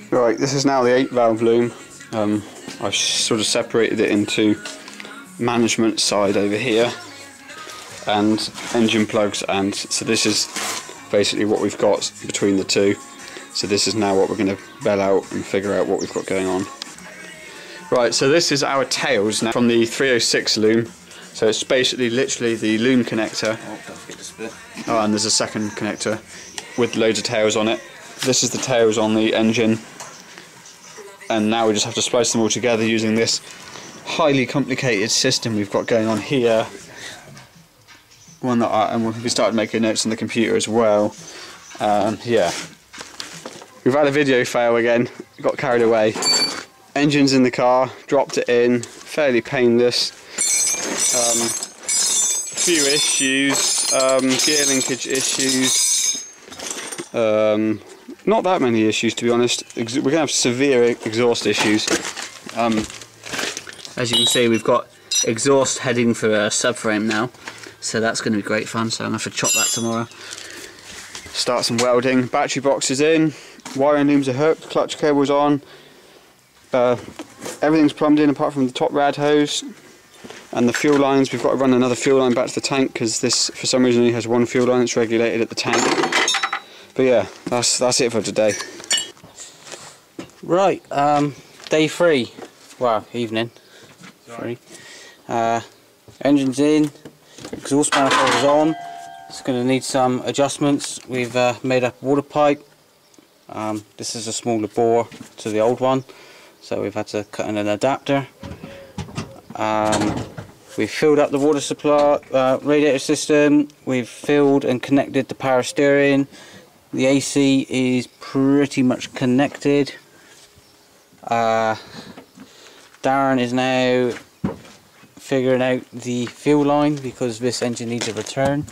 Right, this is now the 8 valve loom. I've sort of separated it into management side over here and engine plugs, and so this is basically what we've got between the two. So this is now what we're going to bell out and figure out what we've got going on. Right, so this is our tails now from the 306 loom. So it's basically literally the loom connector. Oh, and there's a second connector with loads of tails on it. This is the tails on the engine, and now we just have to splice them all together using this highly complicated system we've got going on here. One that and we started making notes on the computer as well. Yeah, we've had a video fail again. Got carried away. Engine's in the car. Dropped it in. Fairly painless. A few issues. Gear linkage issues. Not that many issues, to be honest. We're going to have severe exhaust issues. As you can see, we've got exhaust heading for a subframe now, so that's going to be great fun. So I'm going to have to chop that tomorrow. Start some welding. Battery box is in. Wiring looms are hooked. Clutch cable's on. Everything's plumbed in apart from the top rad hose. And the fuel lines, we've got to run another fuel line back to the tank because this, for some reason, only has one fuel line that's regulated at the tank. But yeah, that's it for today. Right, day 3. Wow, evening. 3. Engine's in, exhaust manifold is on. It's going to need some adjustments. We've made up a water pipe. This is a smaller bore to the old one, so we've had to cut in an adapter. We've filled up the water supply radiator system. We've filled and connected the power steering. The AC is pretty much connected. Darren is now figuring out the fuel line because this engine needs a return.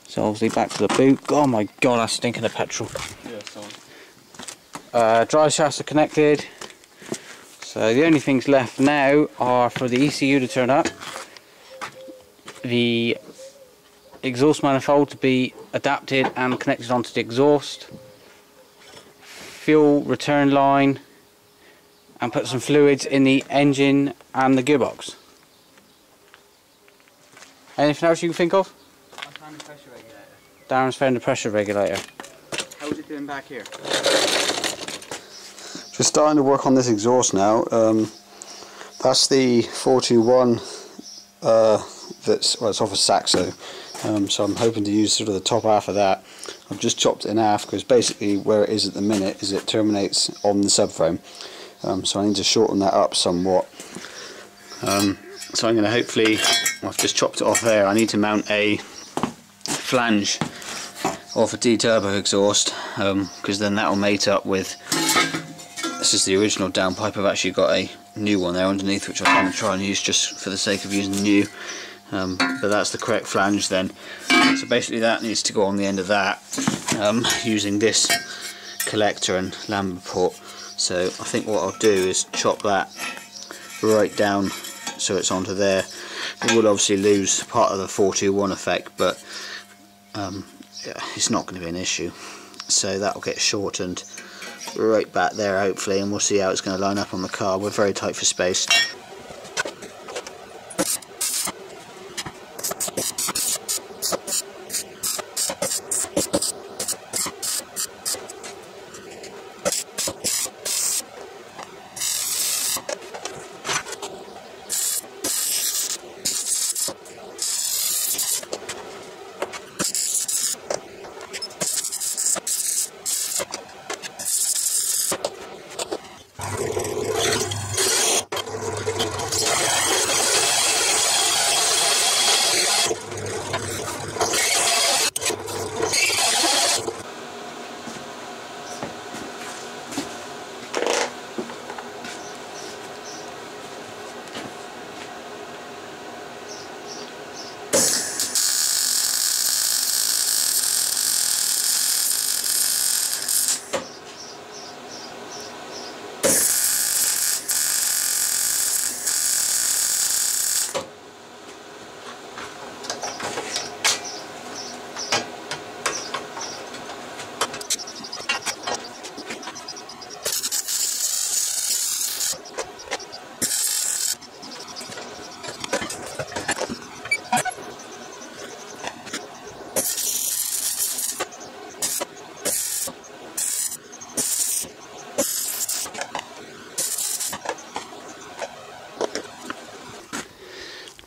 So obviously back to the boot. Oh my god, that's stinking of petrol. Yeah, drive shafts are connected. So the only things left now are for the ECU to turn up, the exhaust manifold to be adapted and connected onto the exhaust, fuel return line, and put some fluids in the engine and the gearbox. Anything else you can think of? I found the pressure regulator. Darren's found the pressure regulator. How's it doing back here? Just starting to work on this exhaust now. That's the 421 that's, well, it's off a Saxo, so I'm hoping to use sort of the top half of that. I've just chopped it in half because basically where it is at the minute is it terminates on the subframe, so I need to shorten that up somewhat. So I'm going to hopefully, well, I've just chopped it off there. I need to mount a flange off a D-turbo exhaust, because then that will mate up with, this is the original downpipe. I've actually got a new one there underneath which I'm going to try and use just for the sake of using new, but that's the correct flange then. So basically that needs to go on the end of that, using this collector and lambda port. So I think what I'll do is chop that right down so it's onto there. It would obviously lose part of the 421 effect, but yeah, it's not going to be an issue. So that will get shortened right back there hopefully, and we'll see how it's going to line up on the car. We're very tight for space.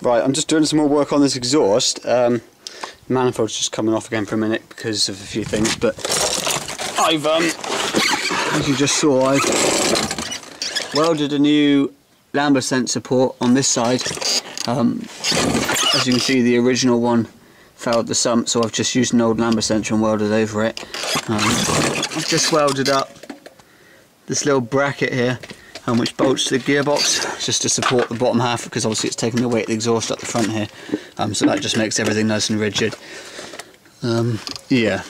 Right, I'm just doing some more work on this exhaust. Manifold's just coming off again for a minute because of a few things, but I've, as you just saw, I've welded a new lambda sensor port on this side. As you can see, the original one failed the sump, so I've just used an old lambda sensor and welded over it. I've just welded up this little bracket here, which bolts to the gearbox just to support the bottom half, because obviously it's taking the weight of the exhaust up the front here, so that just makes everything nice and rigid. Yeah.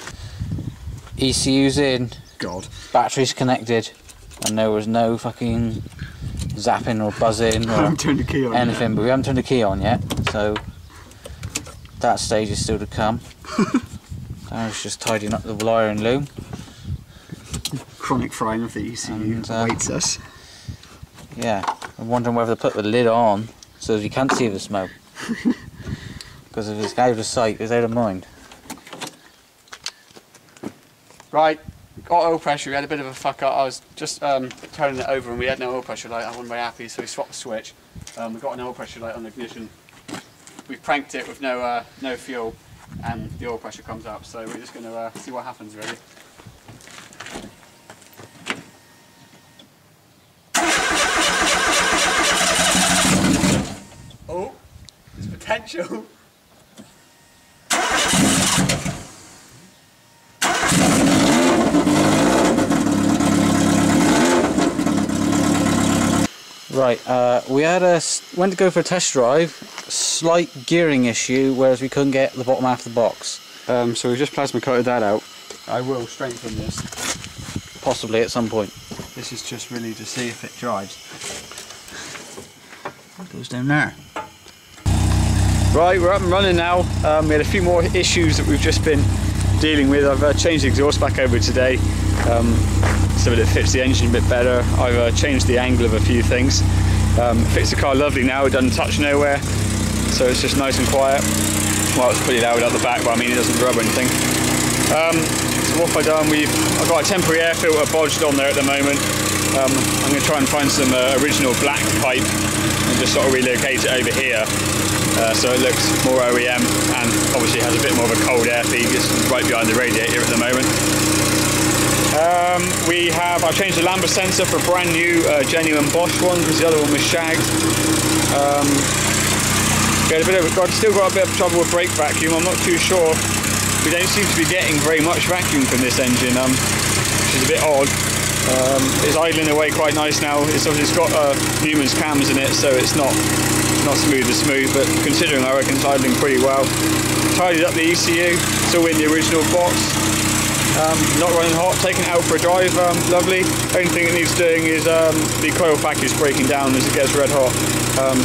ECU's in, God. batteries connected, and there was no fucking zapping or buzzing or I haven't turned the key on anything, yet. but we haven't turned the key on yet, so that stage is still to come. I was just tidying up the wire and loom. Chronic frying of the ECU And, awaits us. Yeah, I'm wondering whether to put the lid on so that you can't see the smoke. Because if it's out of sight, it's out of mind. Right, got oil pressure. We had a bit of a fuck up. I was just turning it over and we had no oil pressure light. I wasn't very happy, so we swapped the switch. We've got an oil pressure light on the ignition. We pranked it with no fuel, and the oil pressure comes up. So we're just going to see what happens, really. Oh, there's potential. Right, we had went to go for a test drive, slight gearing issue, whereas we couldn't get the bottom half of the box. So we've just plasma coated that out. I will strengthen this. Possibly at some point. This is just really to see if it drives. It goes down there. Right, we're up and running now. We had a few more issues that we've just been dealing with. I've changed the exhaust back over today, so that it fits the engine a bit better. I've changed the angle of a few things. Fits the car lovely now, it doesn't touch nowhere, so it's just nice and quiet. Well, it's pretty loud out the back, but I mean it doesn't rub or anything. So what have I done? I've got a temporary air filter bodged on there at the moment. I'm going to try and find some original black pipe and just sort of relocate it over here. So it looks more OEM and obviously has a bit more of a cold air feed. It's right behind the radiator at the moment. I've changed the lambda sensor for a brand new genuine Bosch one because the other one was shagged. Still got a bit of trouble with brake vacuum. I'm not too sure. We don't seem to be getting very much vacuum from this engine, which is a bit odd. It's idling away quite nice now. It's got Newman's cams in it, so it's not smooth as smooth, but considering I reckon it's idling pretty well. Tidied up the ECU, still in the original box. Not running hot, taking it out for a drive, lovely. Only thing it needs doing is the coil pack is breaking down as it gets red hot.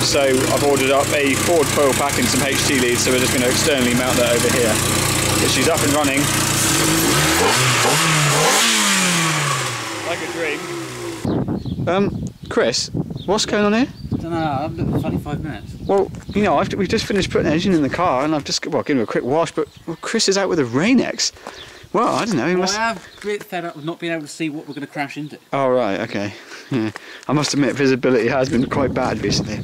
So I've ordered up a Ford coil pack and some HT leads, so we're just going to externally mount that over here. But she's up and running. Like a dream. Chris, what's going on here? I don't know, I've been 25 minutes. Well, you know, we've just finished putting the engine in the car and I've just given him a quick wash, but Chris is out with a Rain-X. Well, I don't know, he must... I have a bit fed up with not being able to see what we're going to crash into. Oh, right, okay. Yeah. I must admit, visibility has been quite bad recently.